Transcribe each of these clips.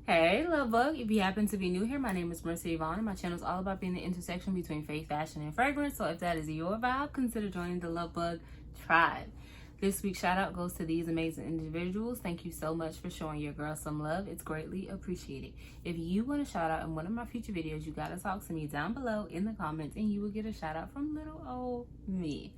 Hey, Lovebug. If you happen to be new here, my name is Mercy Yvonne, and my channel is all about being the intersection between faith, fashion, and fragrance. So if that is your vibe, consider joining the Lovebug tribe. This week's shout out goes to these amazing individuals. Thank you so much for showing your girl some love. It's greatly appreciated. If you want a shout out in one of my future videos, you gotta talk to me down below in the comments, and you will get a shout out from little old me.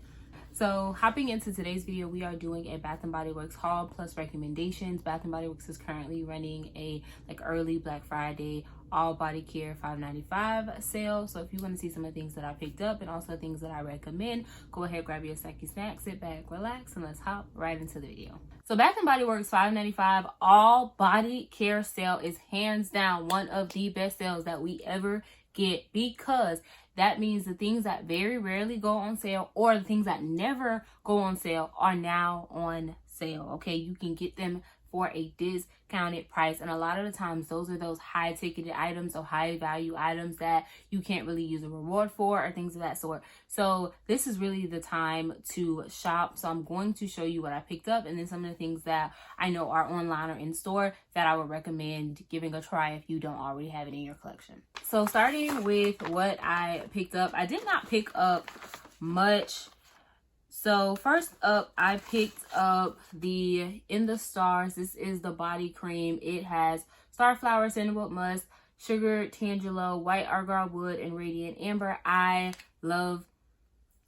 So hopping into today's video, we are doing a Bath & Body Works haul plus recommendations. Bath & Body Works is currently running a early Black Friday all body care $5.95 sale. So if you want to see some of the things that I picked up and also things that I recommend, go ahead, grab your snacky snack, sit back, relax, and let's hop right into the video. So Bath & Body Works $5.95 all body care sale is hands down one of the best sales that we ever get, because that means the things that very rarely go on sale or the things that never go on sale are now on sale. Okay, you can get them for a discounted price, and a lot of the times those are those high ticketed items or high value items that you can't really use a reward for or things of that sort. So this is really the time to shop. So I'm going to show you what I picked up and then some of the things that I know are online or in store that I would recommend giving a try if you don't already have it in your collection. So starting with what I picked up, I did not pick up much. So first up, I picked up the In the Stars. This is the body cream. It has starflower, sandalwood musk, sugar tangelo, white argyle wood, and radiant amber. I love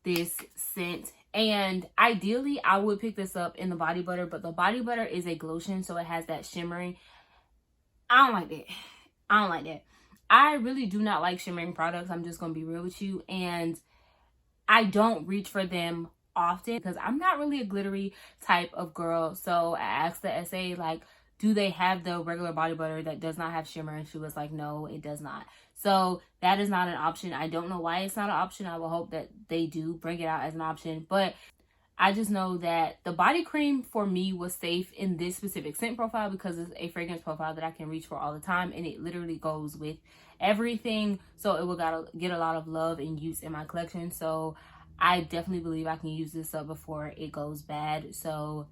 this scent. And ideally, I would pick this up in the body butter, but the body butter is a glotion, so it has that shimmering. I don't like that. I don't like that. I really do not like shimmering products. I'm just going to be real with you. And I don't reach for them often because I'm not really a glittery type of girl. So I asked the SA, like, do they have the regular body butter that does not have shimmer? And she was like, no, it does not. So that is not an option. I don't know why it's not an option. I will hope that they do bring it out as an option. But I just know that the body cream for me was safe in this specific scent profile because it's a fragrance profile that I can reach for all the time, and it literally goes with everything. So it will get a lot of love and use in my collection. So I definitely believe I can use this up before it goes bad. So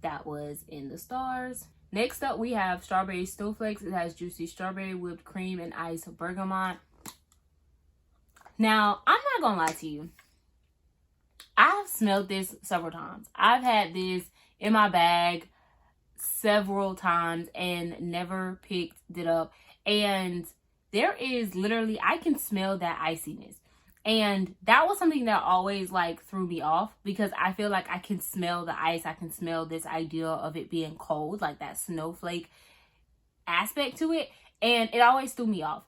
that was In the Stars. Next up, we have Strawberry Snowflakes. It has juicy strawberry, whipped cream, and iced bergamot. Now, I'm not gonna lie to you. I've smelled this several times. I've had this in my bag several times and never picked it up. And there is literally, I can smell that iciness. And that was something that always threw me off, because I feel like I can smell the ice. I can smell this idea of it being cold, like that snowflake aspect to it. And it always threw me off.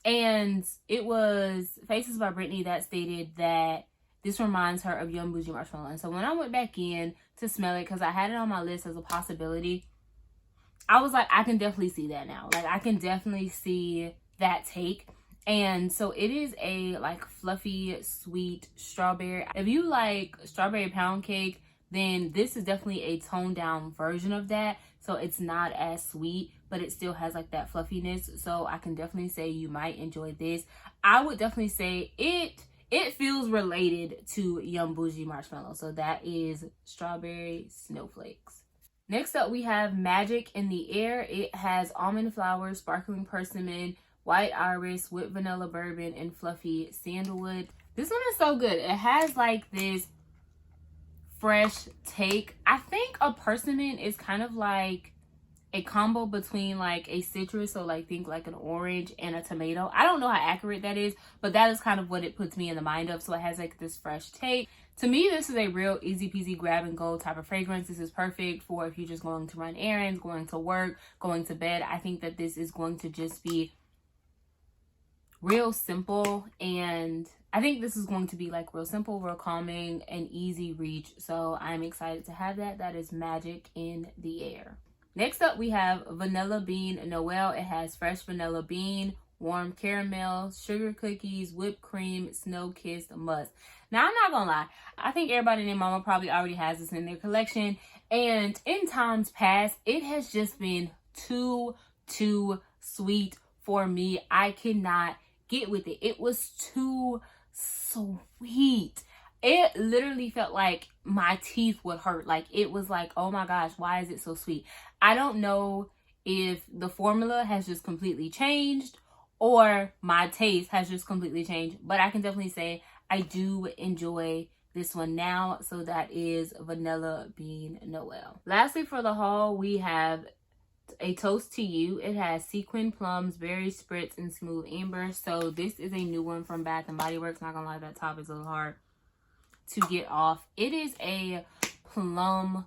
And it was Faces by Brittany that stated that this reminds her of Young Bougie Marshmallow. And so when I went back in to smell it, because I had it on my list as a possibility, I was like, I can definitely see that now. Like, I can definitely see that take. And so it is a fluffy, sweet strawberry. If you like strawberry pound cake, then this is definitely a toned down version of that. So it's not as sweet, but it still has that fluffiness. So I can definitely say you might enjoy this. I would definitely say it feels related to Young Bougie Marshmallow. So that is Strawberry Snowflakes. Next up, we have Magic in the Air. It has almond flowers, sparkling persimmon, white iris, whipped vanilla bourbon, and fluffy sandalwood. This one is so good. It has this fresh take. I think a persimmon is kind of like a combo between a citrus, so think an orange and a tomato. I don't know how accurate that is, but that is kind of what it puts me in the mind of. So it has this fresh take. To me, this is a real easy peasy grab and go type of fragrance. This is perfect for if you're just going to run errands, going to work, going to bed. I think that this is going to just be real simple, and I think this is going to be real simple, real calming, and easy reach. So I'm excited to have that. That is Magic in the Air. Next up, we have Vanilla Bean Noel. It has fresh vanilla bean, warm caramel, sugar cookies, whipped cream, snow-kissed musk. Now, I'm not gonna lie, I think everybody and their mama probably already has this in their collection, and in times past, it has just been too sweet for me. I cannot get with it. It was too sweet. It literally felt like my teeth would hurt. It was oh my gosh, why is it so sweet? I don't know if the formula has just completely changed or my taste has just completely changed. But I can definitely say I do enjoy this one now. So that is Vanilla Bean Noel. Lastly, for the haul, we have a Toast to You. It has sequin plums, berry spritz, and smooth amber. So this is a new one from Bath and Body Works. Not gonna lie, that top is a little hard to get off. It is a plum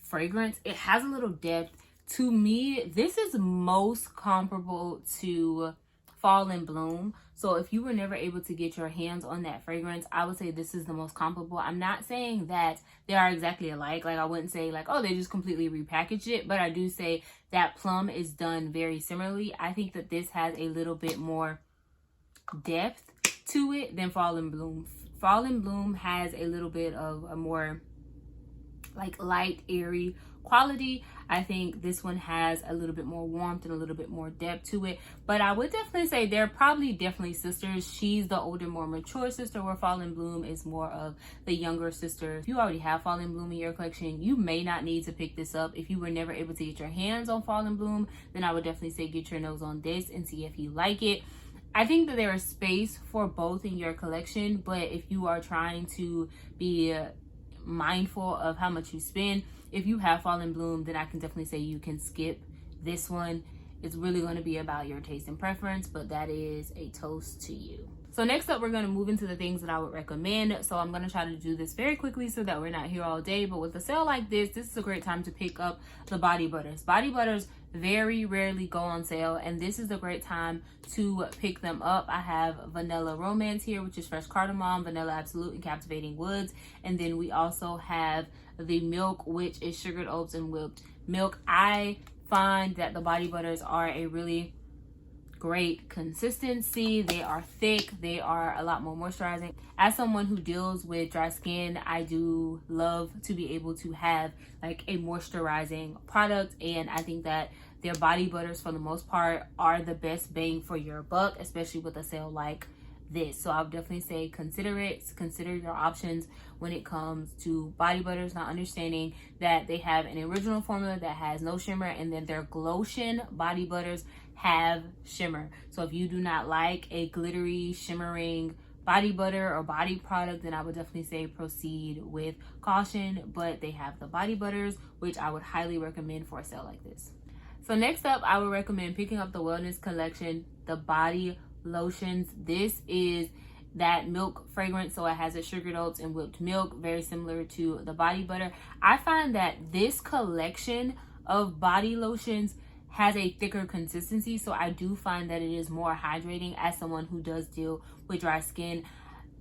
fragrance. It has a little depth. To me, this is most comparable to Fall in Bloom. So if you were never able to get your hands on that fragrance, I would say this is the most comparable. I'm not saying that they are exactly alike. Like, I wouldn't say like, oh, they just completely repackaged it. But I do say that plum is done very similarly. I think that this has a little bit more depth to it than Fall in Bloom. Fall in Bloom has a little bit of a more like light, airy quality. I think this one has a little bit more warmth and a little bit more depth to it. But I would definitely say they're definitely sisters. She's the older, more mature sister, where Fall in Bloom is more of the younger sister. If you already have Fall in Bloom in your collection, you may not need to pick this up. If you were never able to get your hands on Fall in Bloom, then I would definitely say get your nose on this and see if you like it. I think that there is space for both in your collection, but if you are trying to be mindful of how much you spend, if you have Fall in Bloom, then I can definitely say you can skip this one. It's really going to be about your taste and preference, but that is a Toast to You. So next up, we're going to move into the things that I would recommend. So I'm going to try to do this very quickly so that we're not here all day. But with a sale like this is a great time to pick up the body butters. Body butters very rarely go on sale, and this is a great time to pick them up. I have Vanilla Romance here, which is fresh cardamom, Vanilla Absolute, and Captivating Woods. And then we also have the Milk, which is sugared oats and whipped milk. I find that the body butters are a really great consistency. They are thick. They are a lot more moisturizing. As someone who deals with dry skin, I do love to be able to have like a moisturizing product, and I think that their body butters for the most part are the best bang for your buck, especially with a sale like this. So I would definitely say consider it. Consider your options when it comes to body butters, not understanding that they have an original formula that has no shimmer, and then their Glotion body butters have shimmer. So if you do not like a glittery, shimmering body butter or body product, then I would definitely say proceed with caution. But they have the body butters, which I would highly recommend for a sale like this. So next up, I would recommend picking up the Wellness Collection, the body lotions. This is that milk fragrance, so it has a sugared oats and whipped milk, very similar to the body butter. I find that this collection of body lotions has a thicker consistency, so I do find that it is more hydrating as someone who does deal with dry skin.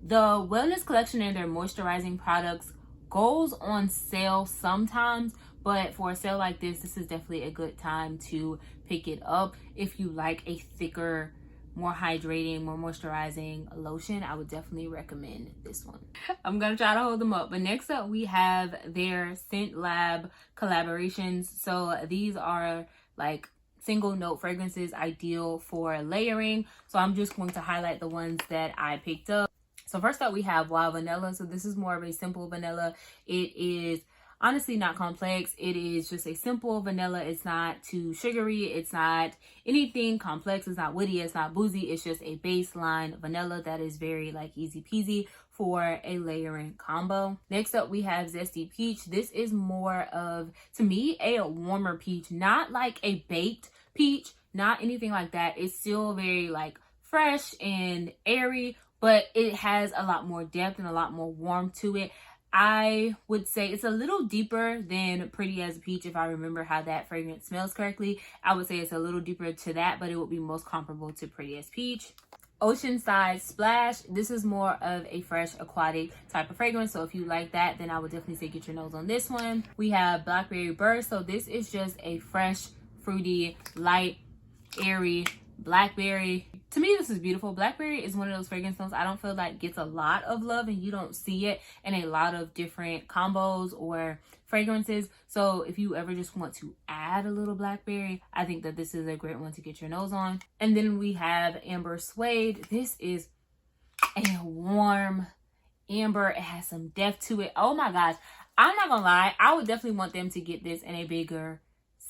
The Wellness Collection and their moisturizing products goes on sale sometimes, but for a sale like this is definitely a good time to pick it up. If you like a thicker, more hydrating, more moisturizing lotion, I would definitely recommend this one. I'm gonna try to hold them up. But next up, we have their Scent Lab collaborations. So these are like single note fragrances, ideal for layering. So I'm just going to highlight the ones that I picked up. So first up, we have Wild Vanilla. So this is more of a simple vanilla. It is honestly not complex. It is just a simple vanilla. It's not too sugary. It's not anything complex. It's not witty. It's not boozy. It's just a baseline vanilla that is very like easy peasy for a layering combo. Next up, we have Zesty Peach. This is more of, to me, a warmer peach, not like a baked peach, not anything like that. It's still very like fresh and airy, but it has a lot more depth and a lot more warmth to it. I would say it's a little deeper than Pretty as a Peach. If I remember how that fragrance smells correctly, I would say it's a little deeper to that, but it would be most comparable to Pretty as Peach. Oceanside Splash. This is more of a fresh aquatic type of fragrance. So if you like that, then I would definitely say get your nose on this one. We have Blackberry Burst. So this is just a fresh, fruity, light, airy blackberry. To me, this is beautiful. Blackberry is one of those fragrance notes I don't feel like gets a lot of love, and you don't see it in a lot of different combos or fragrances. So if you ever just want to add a little blackberry, I think that this is a great one to get your nose on. And then we have Amber Suede. This is a warm amber. It has some depth to it. Oh my gosh. I'm not gonna lie. I would definitely want them to get this in a bigger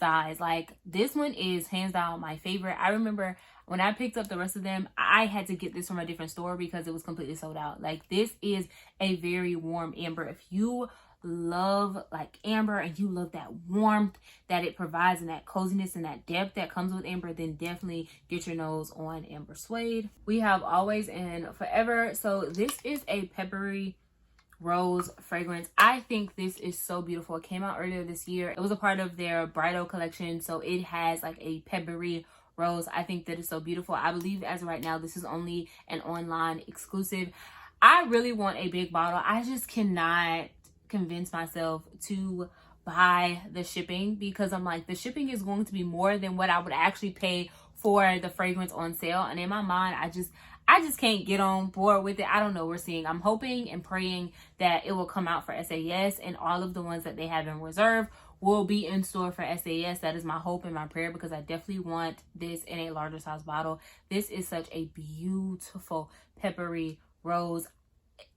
size. Like, this one is hands down my favorite. I remember when I picked up the rest of them, I had to get this from a different store because it was completely sold out. Like, this is a very warm amber. If you love like amber and you love that warmth that it provides and that coziness and that depth that comes with amber, then definitely get your nose on amber suede. We have Always and Forever. So this is a peppery rose fragrance. I think this is so beautiful. It came out earlier this year. It was a part of their bridal collection, so it has like a peppery rose. I think that is so beautiful. I believe as of right now this is only an online exclusive. I really want a big bottle. I just cannot convince myself to buy the shipping because I'm like, the shipping is going to be more than what I would actually pay for the fragrance on sale. And in my mind, I just can't get on board with it. I don't know. I'm hoping and praying that it will come out for SAS, and all of the ones that they have in reserve will be in store for SAS. That is my hope and my prayer, because I definitely want this in a larger size bottle. This is such a beautiful peppery rose.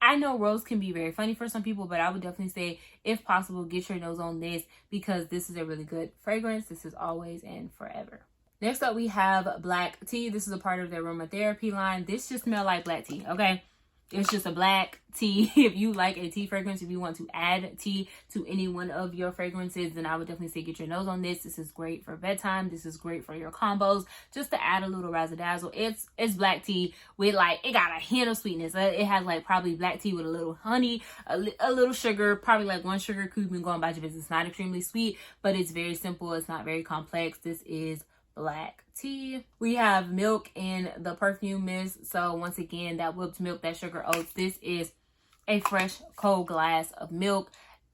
I know rose can be very funny for some people, but I would definitely say, if possible, get your nose on this because this is a really good fragrance. This is Always and Forever. Next up, we have Black Tea. This is a part of their aromatherapy line. This just smells like black tea, okay? It's just a black tea. If you like a tea fragrance, if you want to add tea to any one of your fragrances, then I would definitely say get your nose on this. This is great for bedtime. This is great for your combos, just to add a little razzle dazzle. It's black tea with like, it got a hint of sweetness. It has like probably black tea with a little honey, a little sugar, probably like one sugar cube and going about your business. It's not extremely sweet, but it's very simple. It's not very complex. This is black tea. We have Milk in the perfume mist. So once again, that whipped milk, that sugar oats. This is a fresh cold glass of milk.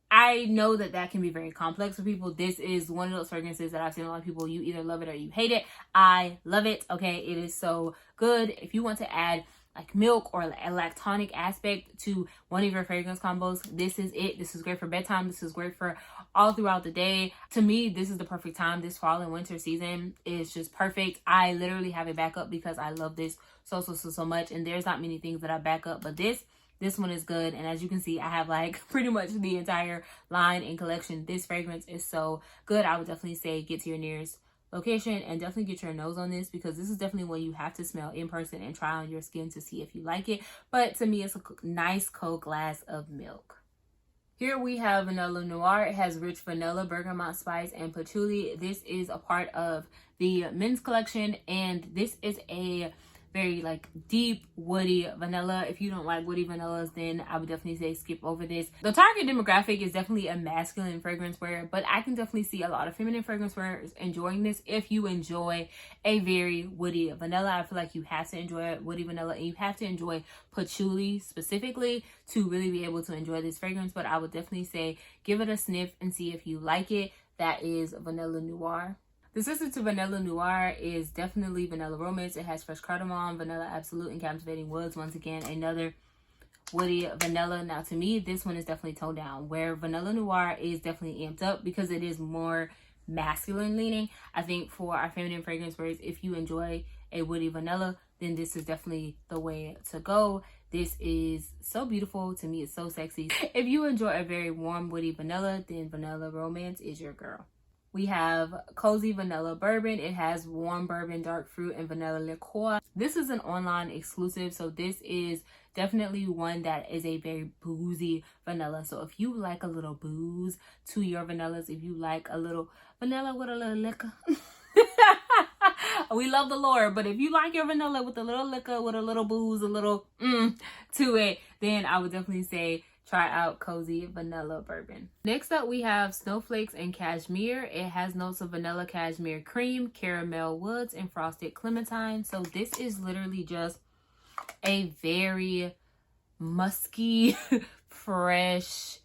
I know that can be very complex for people. This is one of those fragrances that I've seen a lot of people, you either love it or you hate it. I love it. Okay, it is so good. If you want to add like milk or a lactonic aspect to one of your fragrance combos, this is it. This is great for bedtime. This is great for all throughout the day. To me, this is the perfect time. This fall and winter season is just perfect. I literally have a backup because I love this so much, and there's not many things that I back up, but this one is good. And as you can see, I have like pretty much the entire line and collection. This fragrance is so good. I would definitely say get to your nearest location and definitely get your nose on this, because this is definitely one you have to smell in person and try on your skin to see if you like it. But to me, it's a nice cold glass of milk. Here we have Vanilla Noir. It has rich vanilla, bergamot spice, and patchouli. This is a part of the men's collection, and this is a very like deep woody vanilla. If you don't like woody vanillas, then I would definitely say skip over this. The target demographic is definitely a masculine fragrance wearer, but I can definitely see a lot of feminine fragrance wearers enjoying this. If you enjoy a very woody vanilla, I feel like you have to enjoy woody vanilla, and you have to enjoy patchouli specifically to really be able to enjoy this fragrance. But I would definitely say give it a sniff and see if you like it. That is Vanilla Noir. The sister to Vanilla Noir is definitely Vanilla Romance. It has fresh cardamom, vanilla absolute, and captivating woods. Once again, another woody vanilla. Now to me, this one is definitely toned down, where Vanilla Noir is definitely amped up because it is more masculine leaning. I think for our feminine fragrance wearers, if you enjoy a woody vanilla, then this is definitely the way to go. This is so beautiful. To me, it's so sexy. If you enjoy a very warm woody vanilla, then Vanilla Romance is your girl. We have Cozy Vanilla Bourbon. It has warm bourbon, dark fruit, and vanilla liqueur. This is an online exclusive, so this is definitely one that is a very boozy vanilla. So if you like a little booze to your vanillas, if you like a little vanilla with a little liquor, we love the lore, but if you like your vanilla with a little liquor, with a little booze, a little to it, then I would definitely say try out Cozy Vanilla Bourbon. Next up, we have Snowflakes and Cashmere. It has notes of vanilla cashmere cream, caramel woods, and frosted clementine. So this is literally just a very musky, fresh,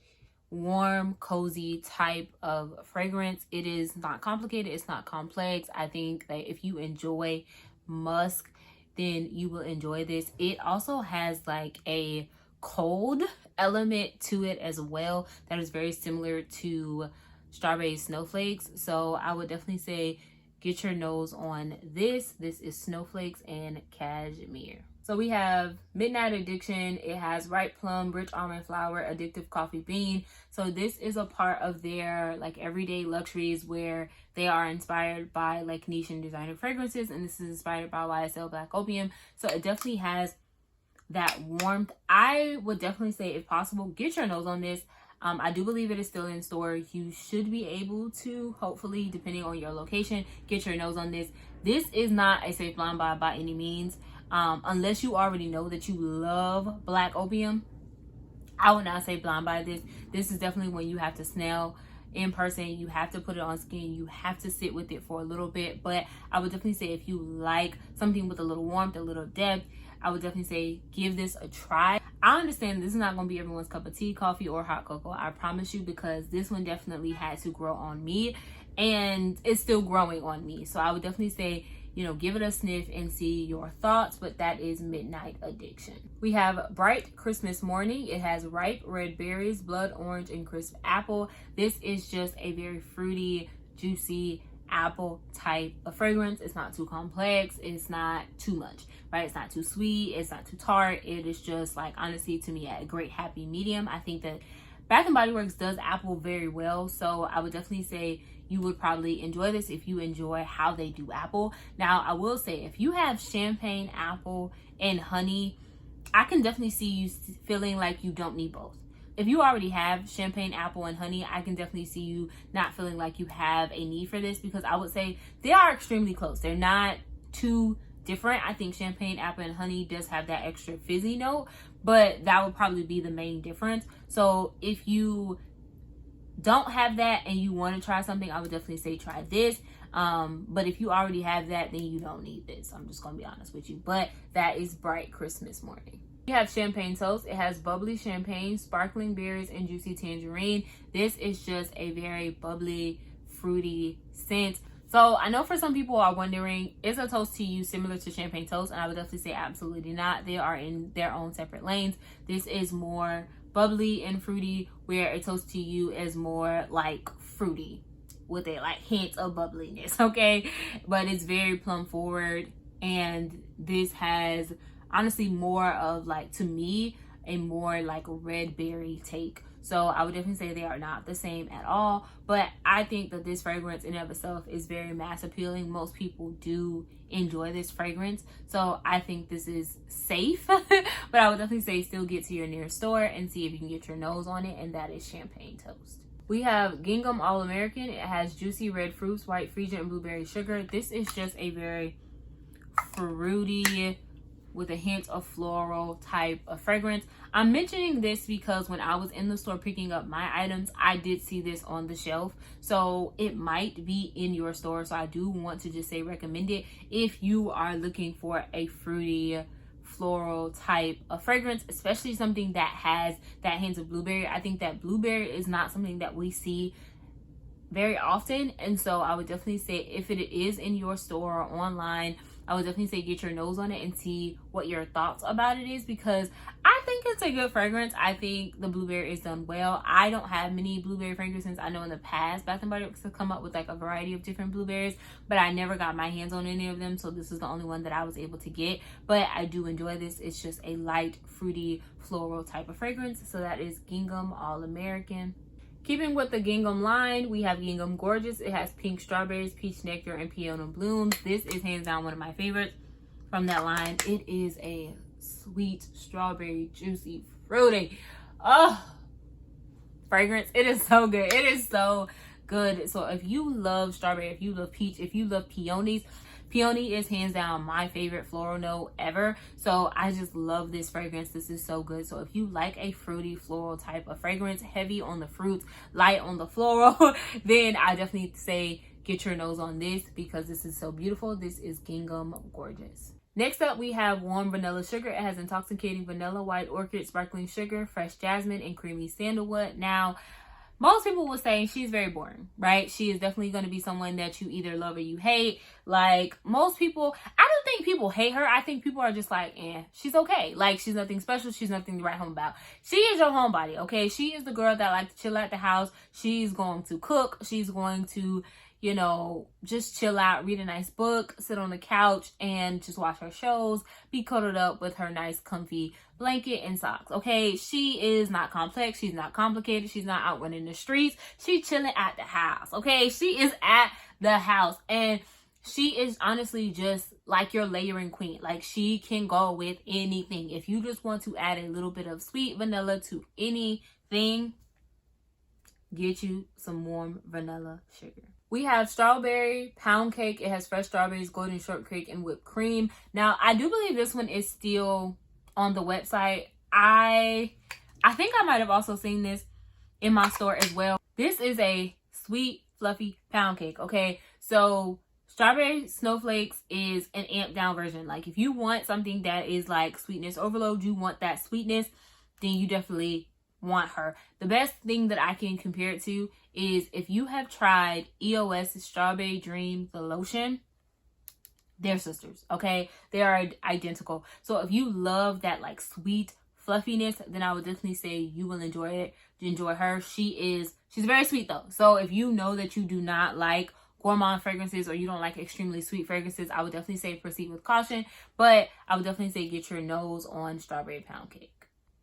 warm, cozy type of fragrance. It is not complicated. It's not complex. I think that if you enjoy musk, then you will enjoy this. It also has like a cold element to it as well that is very similar to Strawberry Snowflakes. So I would definitely say get your nose on this. This is Snowflakes and Cashmere. So we have Midnight Addiction. It has Ripe Plum, Rich Almond Flour, Addictive Coffee Bean. So this is a part of their like everyday luxuries where they are inspired by like niche and designer fragrances. And this is inspired by YSL Black Opium. So it definitely has that warmth. I would definitely say, if possible, get your nose on this. I do believe it is still in store. You should be able to, hopefully, depending on your location, get your nose on this. This is not a safe blind buy by any means. Unless you already know that you love Black Opium, I would not say blind buy this. This is definitely when you have to snail in person. You have to put it on skin. You have to sit with it for a little bit. But I would definitely say if you like something with a little warmth, a little depth, I would definitely say give this a try. I understand this is not going to be everyone's cup of tea, coffee, or hot cocoa. I promise you, because this one definitely had to grow on me and it's still growing on me. So I would definitely say, you know, give it a sniff and see your thoughts. But that is Midnight Addiction. We have Bright Christmas Morning. It has ripe red berries, blood orange, and crisp apple. This is just a very fruity, juicy apple type of fragrance. It's not too complex. It's not too much, right? It's not too sweet. It's not too tart. It is just like, honestly, to me, a great happy medium. I think that Bath & Body Works does apple very well. So I would definitely say you would probably enjoy this if you enjoy how they do apple. Now, I will say, if you have champagne, apple, and honey, I can definitely see you feeling like you don't need both. If you already have champagne, apple, and honey, I can definitely see you not feeling like you have a need for this, because I would say they are extremely close. They're not too different. I think champagne, apple, and honey does have that extra fizzy note, but that would probably be the main difference. So if you don't have that and you want to try something, I would definitely say try this. But if you already have that, then you don't need this. I'm just going to be honest with you. But that is Bright Christmas Morning. You have Champagne Toast. It has bubbly champagne, sparkling berries, and juicy tangerine. This is just a very bubbly, fruity scent. So I know for some people are wondering, is a toast to you similar to Champagne Toast? And I would definitely say absolutely not. They are in their own separate lanes. This is more bubbly and fruity, where a toast to you is more like fruity with a like hint of bubbliness, okay? But it's very plum forward, and this has honestly more of like, to me, a more like red berry take. So I would definitely say they are not the same at all, but I think that this fragrance in and of itself is very mass appealing. Most people do enjoy this fragrance, so I think this is safe. But I would definitely say still get to your nearest store and see if you can get your nose on it, and that is Champagne Toast. We have Gingham All American. It has juicy red fruits, white Frisian, and blueberry sugar. This is just a very fruity with a hint of floral type of fragrance. I'm mentioning this because when I was in the store picking up my items, I did see this on the shelf. So it might be in your store. So I do want to just say recommend it if you are looking for a fruity, floral type of fragrance, especially something that has that hint of blueberry. I think that blueberry is not something that we see very often. And so I would definitely say if it is in your store or online, I would definitely say get your nose on it and see what your thoughts about it is, because I think it's a good fragrance. I think the blueberry is done well. I don't have many blueberry fragrances. I know in the past Bath & Body Works have come up with like a variety of different blueberries, but I never got my hands on any of them. So this is the only one that I was able to get, but I do enjoy this. It's just a light, fruity, floral type of fragrance. So that is Gingham All American. Keeping with the Gingham line, we have Gingham Gorgeous. It has pink strawberries, peach nectar, and peony blooms. This is hands down one of my favorites from that line. It is a sweet, strawberry, juicy, fruity, fragrance. It is so good. It is so good. So if you love strawberry, if you love peach, if you love peonies, peony is hands down my favorite floral note ever. So I just love this fragrance. This is so good. So if you like a fruity floral type of fragrance, heavy on the fruits, light on the floral, then I definitely say get your nose on this, because this is so beautiful. This is Gingham Gorgeous. Next up, we have Warm Vanilla Sugar. It has intoxicating vanilla, white orchid, sparkling sugar, fresh jasmine, and creamy sandalwood. Now, most people will say she's very boring, right? She is definitely going to be someone that you either love or you hate. Like most people, I don't think people hate her. I think people are just like, she's okay. Like she's nothing special. She's nothing to write home about. She is your homebody, okay? She is the girl that likes to chill at the house. She's going to cook. She's going to, you know, just chill out, read a nice book, sit on the couch, and just watch her shows, be cuddled up with her nice comfy blanket and socks. Okay, she is not complex, she's not complicated, she's not out running the streets, she's chilling at the house. Okay, she is at the house, and she is honestly just like your layering queen. Like, she can go with anything. If you just want to add a little bit of sweet vanilla to anything, get you some warm vanilla sugar. We have strawberry pound cake. It has fresh strawberries, golden shortcake, and whipped cream. Now, I do believe this one is still on the website. I think I might have also seen this in my store as well. This is a sweet, fluffy pound cake, okay? So strawberry snowflakes is an amped down version. Like, if you want something that is like sweetness overload, you want that sweetness, then you definitely want her. The best thing that I can compare it to is if you have tried EOS's Strawberry Dream, the lotion, they're sisters, okay? They are identical. So if you love that like sweet fluffiness, then I would definitely say you will enjoy it. Enjoy her. She's very sweet though. So if you know that you do not like gourmand fragrances or you don't like extremely sweet fragrances, I would definitely say proceed with caution, but I would definitely say get your nose on strawberry pound cake.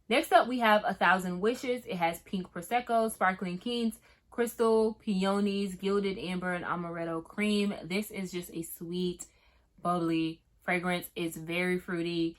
Next up, we have 1,000 Wishes. It has pink prosecco, sparkling quince, crystal, peonies, gilded amber, and amaretto cream. This is just a sweet, bubbly fragrance. It's very fruity.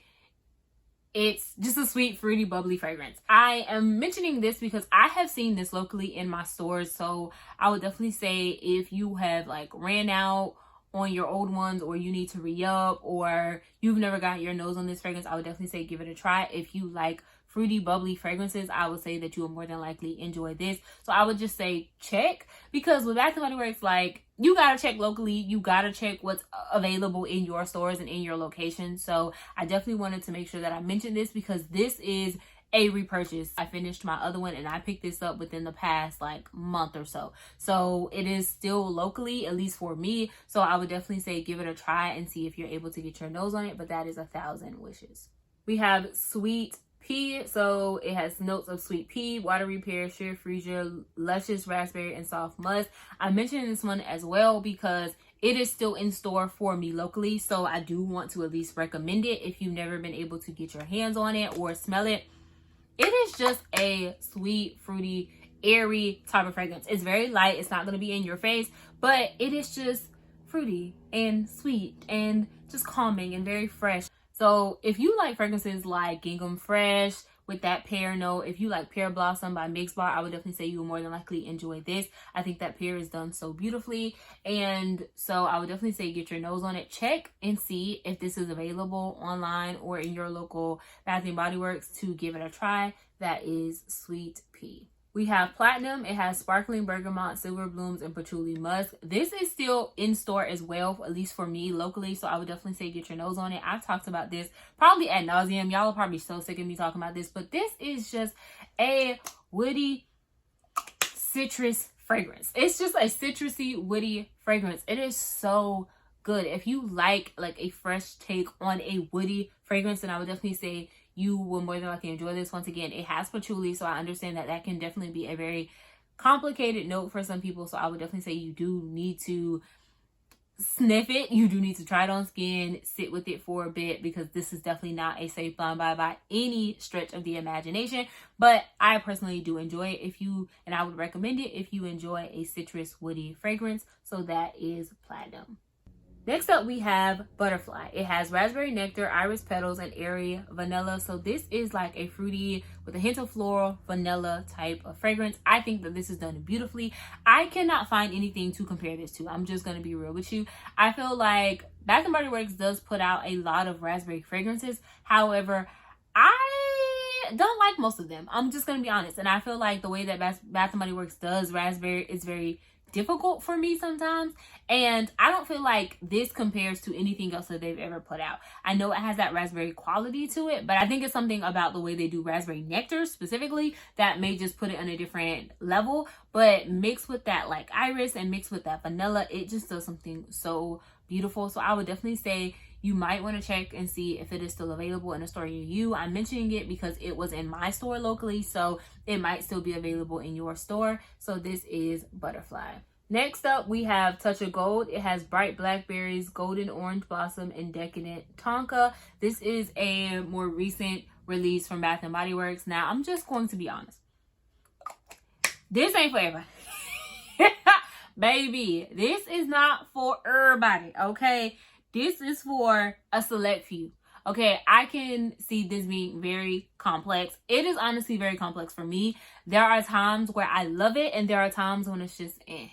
It's just a sweet, fruity, bubbly fragrance. I am mentioning this because I have seen this locally in my stores. So I would definitely say if you have like ran out on your old ones, or you need to re-up, or you've never got your nose on this fragrance, I would definitely say give it a try. If you like fruity, bubbly fragrances, I would say that you will more than likely enjoy this. So I would just say check, because with Bath & Body Works, like, you gotta check locally, you gotta check what's available in your stores and in your location. So I definitely wanted to make sure that I mentioned this, because this is a repurchase. I finished my other one and I picked this up within the past like month or so. So it is still locally, at least for me. So I would definitely say give it a try and see if you're able to get your nose on it. But that is 1,000 Wishes. We have Sweet Pea. So it has notes of sweet pea, watery pear, sheer freesia, luscious raspberry, and soft musk. I'm mentioning this one as well because it is still in store for me locally. So I do want to at least recommend it if you've never been able to get your hands on it or smell it. It is just a sweet, fruity, airy type of fragrance. It's very light. It's not going to be in your face, but it is just fruity and sweet and just calming and very fresh. So if you like fragrances like Gingham Fresh with that pear note, if you like Pear Blossom by Mix Bar, I would definitely say you will more than likely enjoy this. I think that pear is done so beautifully. And so I would definitely say get your nose on it. Check and see if this is available online or in your local Bath & Body Works to give it a try. That is Sweet Pea. We have Platinum. It has sparkling bergamot, silver blooms, and patchouli musk. This is still in store as well, at least for me locally. So I would definitely say get your nose on it. I've talked about this probably ad nauseum. Y'all are probably so sick of me talking about this, but this is just a woody citrus fragrance. It's just a citrusy, woody fragrance. It is so good. If you like a fresh take on a woody fragrance, then I would definitely say you will more than likely enjoy this. Once again, it has patchouli, so I understand that that can definitely be a very complicated note for some people. So I would definitely say you do need to sniff it. You do need to try it on skin, sit with it for a bit, because this is definitely not a safe blind buy by any stretch of the imagination. But I personally do enjoy it and I would recommend it if you enjoy a citrus woody fragrance. So that is Platinum. Next up, we have Butterfly. It has raspberry nectar, iris petals, and airy vanilla. So this is like a fruity with a hint of floral vanilla type of fragrance. I think that this is done beautifully. I cannot find anything to compare this to. I'm just going to be real with you. I feel like Bath & Body Works does put out a lot of raspberry fragrances. However, I don't like most of them. I'm just going to be honest. And I feel like the way that Bath & Body Works does raspberry is very difficult for me sometimes, and I don't feel like this compares to anything else that they've ever put out. I know it has that raspberry quality to it, but I think it's something about the way they do raspberry nectar specifically that may just put it on a different level. But mixed with that like iris and mixed with that vanilla, it just does something so beautiful. So I would definitely say you might want to check and see if it is still available in a store near you. I'm mentioning it because it was in my store locally, so it might still be available in your store. So this is Butterfly. Next up, we have Touch of Gold. It has bright blackberries, golden orange blossom, and decadent tonka. This is a more recent release from Bath & Body Works. Now, I'm just going to be honest. This ain't for everybody. Baby, this is not for everybody, okay? This is for a select few. Okay, I can see this being very complex. It is honestly very complex for me. There are times where I love it, and there are times when it's just eh.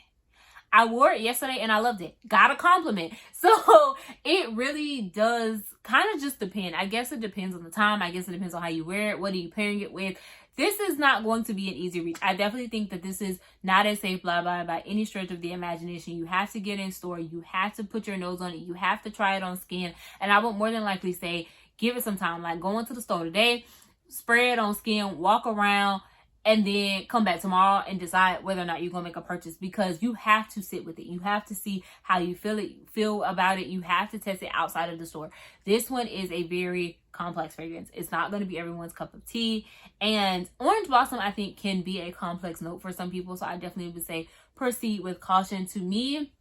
I wore it yesterday and I loved it. Got a compliment. So it really does kind of just depend. I guess it depends on the time. I guess it depends on how you wear it. What are you pairing it with? This is not going to be an easy reach. I definitely think that this is not a safe blah blah by any stretch of the imagination. You have to get in store. You have to put your nose on it. You have to try it on skin. And I would more than likely say, give it some time. Like, go into the store today, spray it on skin, walk around, and then come back tomorrow and decide whether or not you're going to make a purchase, because you have to sit with it. You have to see how you feel about it. You have to test it outside of the store. This one is a very complex fragrance. It's not going to be everyone's cup of tea. And Orange Blossom, I think, can be a complex note for some people. So I definitely would say proceed with caution. To me,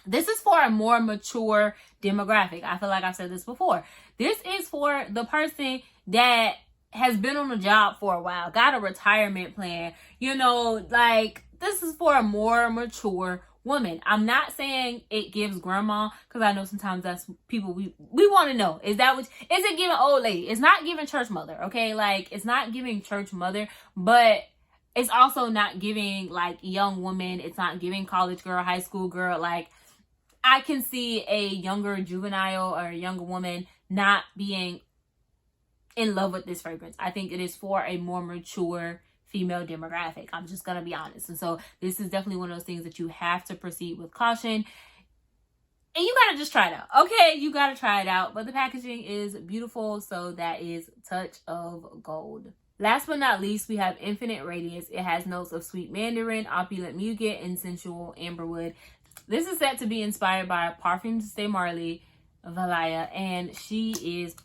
this is for a more mature demographic. I feel like I've said this before. This is for the person that has been on a job for a while, got a retirement plan, you know, like, this is for a more mature woman. I'm not saying it gives grandma, because I know sometimes that's people we want to know. Is it giving old lady? It's not giving church mother, okay? Like, it's not giving church mother, but it's also not giving like young woman. It's not giving college girl, high school girl. Like, I can see a younger juvenile or a younger woman not being in love with this fragrance. I think it is for a more mature female demographic. I'm just gonna be honest. And so this is definitely one of those things that you have to proceed with caution. And you gotta just try it out. Okay, you gotta try it out. But the packaging is beautiful. So that is Touch of Gold. Last but not least, we have Infinite Radiance. It has notes of sweet mandarin, opulent muguet, and sensual amberwood. This is set to be inspired by Parfums de Marly, Valaya, and she is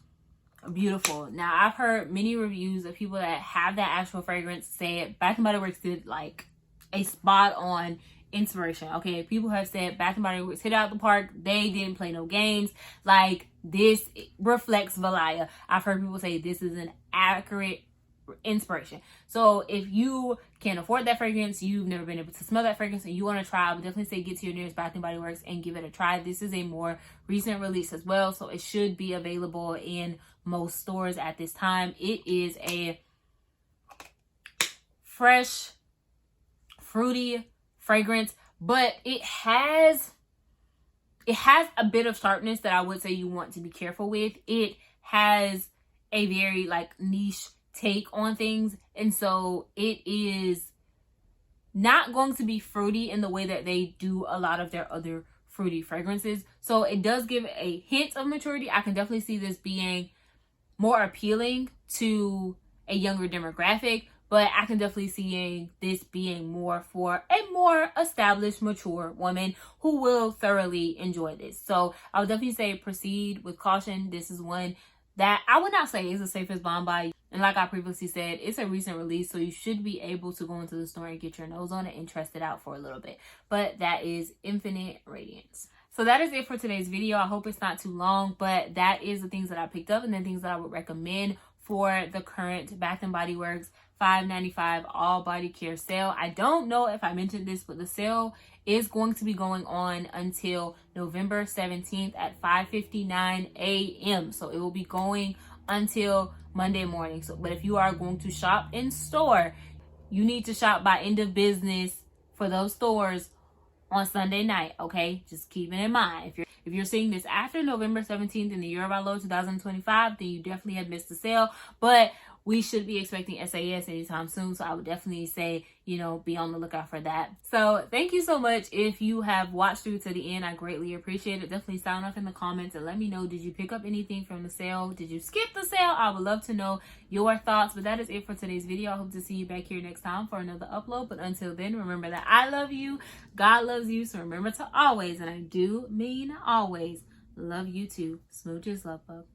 beautiful. Now, I've heard many reviews of people that have that actual fragrance say it. Bath & Body Works did like a spot on inspiration. Okay, people have said Bath & Body Works hit out the park. They didn't play no games. Like, this reflects Valaya. I've heard people say this is an accurate inspiration. So if you can't afford that fragrance, you've never been able to smell that fragrance, and you want to try, I would definitely say get to your nearest Bath & Body Works and give it a try. This is a more recent release as well, so it should be available in most stores at this time. It is a fresh, fruity fragrance, but it has a bit of sharpness that I would say you want to be careful with. It has a very like niche take on things, and so it is not going to be fruity in the way that they do a lot of their other fruity fragrances. So it does give a hint of maturity. I can definitely see this being more appealing to a younger demographic, but I can definitely see this being more for a more established, mature woman who will thoroughly enjoy this. So I would definitely say proceed with caution. This is one that I would not say is the safest bomb buy. And like I previously said, it's a recent release, so you should be able to go into the store and get your nose on it and test it out for a little bit. But that is Infinite Radiance. So that is it for today's video. I hope it's not too long, but that is the things that I picked up and then things that I would recommend for the current Bath & Body Works $5.95 all body care sale. I don't know if I mentioned this, but the sale is going to be going on until November 17th at 5:59 a.m. So it will be going until Monday morning. So, but if you are going to shop in store, you need to shop by end of business for those stores on Sunday night. Okay, just keep it in mind. If you're seeing this after November 17th in the year of our Lord 2025, then you definitely have missed the sale. But we should be expecting SAS anytime soon. So I would definitely say, you know, be on the lookout for that. So thank you so much. If you have watched through to the end, I greatly appreciate it. Definitely sound off in the comments and let me know, did you pick up anything from the sale? Did you skip the sale? I would love to know your thoughts. But that is it for today's video. I hope to see you back here next time for another upload. But until then, remember that I love you. God loves you. So remember to always, and I do mean always, love you too. Smooches, Lovebug.